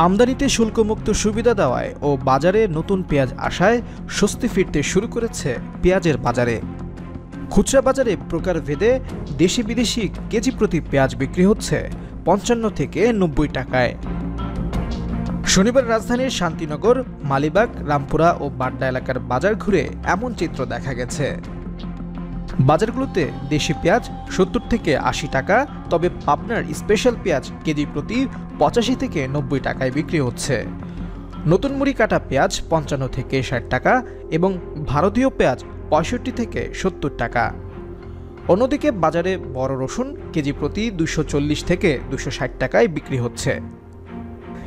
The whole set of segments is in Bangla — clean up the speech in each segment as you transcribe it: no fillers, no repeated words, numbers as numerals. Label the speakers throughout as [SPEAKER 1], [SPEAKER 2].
[SPEAKER 1] আমদানিতে শুল্কমুক্ত সুবিধা দেওয়ায় ও বাজারে নতুন পেঁয়াজ আসায় স্বস্তি ফিরতে শুরু করেছে পেঁয়াজের বাজারে। খুচরা বাজারে প্রকারভেদে দেশি বিদেশি কেজি প্রতি পেঁয়াজ বিক্রি হচ্ছে ৫৫ থেকে ৯০ টাকায়। শনিবার রাজধানীর শান্তিনগর, মালিবাগ, রামপুরা ও বাড্ডা এলাকার বাজার ঘুরে এমন চিত্র দেখা গেছে। বাজারগুলোতে দেশি পেঁয়াজ ৭০ থেকে ৮০ টাকা, তবে পাবনার স্পেশাল পেঁয়াজ কেজি প্রতি ৮৫ থেকে ৯০ টাকায় বিক্রি হচ্ছে। নতুন মুড়ি কাটা পেঁয়াজ ৫৫ থেকে ৬০ টাকা এবং ভারতীয় পেঁয়াজ ৬৫ থেকে ৭০ টাকা। অন্যদিকে বাজারে বড় রসুন কেজি প্রতি ২৪০ থেকে ২৬০ টাকায় বিক্রি হচ্ছে।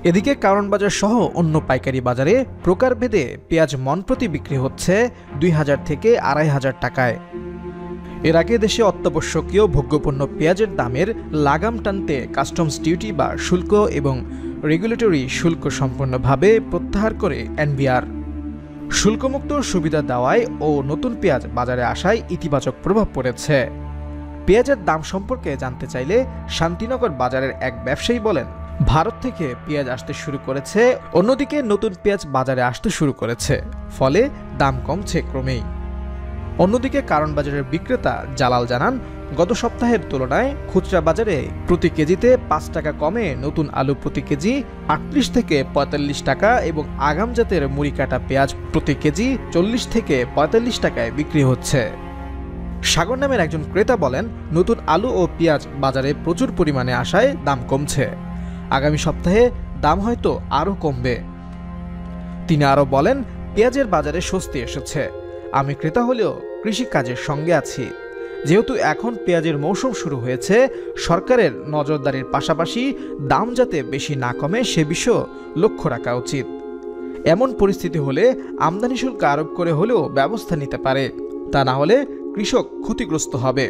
[SPEAKER 1] এদিকে কারণ বাজার সহ অন্য পাইকারি বাজারে প্রকারভেদে পেঁয়াজ মন প্রতি বিক্রি হচ্ছে ২০০০ থেকে ২৫০০ টাকায়। এর আগে দেশে অত্যাবশ্যকীয় ভোগ্যপণ্য পেঁয়াজের দামের লাগাম টানতে কাস্টমস ডিউটি বা শুল্ক এবং রেগুলেটরি শুল্ক সম্পূর্ণভাবে প্রত্যাহার করে এনবিআর। শুল্কমুক্ত সুবিধা দেওয়ায় ও নতুন পেঁয়াজ বাজারে আসায় ইতিবাচক প্রভাব পড়েছে। পেঁয়াজের দাম সম্পর্কে জানতে চাইলে শান্তিনগর বাজারের এক ব্যবসায়ী বলেন, ভারত থেকে পেঁয়াজ আসতে শুরু করেছে, অন্যদিকে নতুন পেঁয়াজ বাজারে আসতে শুরু করেছে, ফলে দাম কমছে ক্রমেই। অন্যদিকে কারণ বাজারের বিক্রেতা জালাল জানান, গত সপ্তাহের তুলনায় খুচরা বাজারে প্রতি কেজিতে ৫ টাকা কমে নতুন আলু প্রতি কেজি ৩৮ থেকে ৪৫ টাকা এবং আগাম জাতের মুড়ি কাটা পেঁয়াজ প্রতি কেজি ৪০ থেকে ৪৫ টাকায় বিক্রি হচ্ছে। সাগর নামের একজন ক্রেতা বলেন, নতুন আলু ও পেঁয়াজ বাজারে প্রচুর পরিমাণে আসায় দাম কমছে। আগামী সপ্তাহে দাম হয়তো আরও কমবে। তিনি আরও বলেন, পেঁয়াজের বাজারে স্বস্তি এসেছে। আমি ক্রেতা হলেও কৃষি কাজের সঙ্গে আছি। যেহেতু এখন পেঁয়াজের মৌসুম শুরু হয়েছে, সরকারের নজরদারির পাশাপাশি দাম যাতে বেশি না কমে সে বিষয়ে লক্ষ্য রাখা উচিত। এমন পরিস্থিতি হলে আমদানি শুল্ক আরোপ করে হলেও ব্যবস্থা নিতে পারে, তা না হলে কৃষক ক্ষতিগ্রস্ত হবে।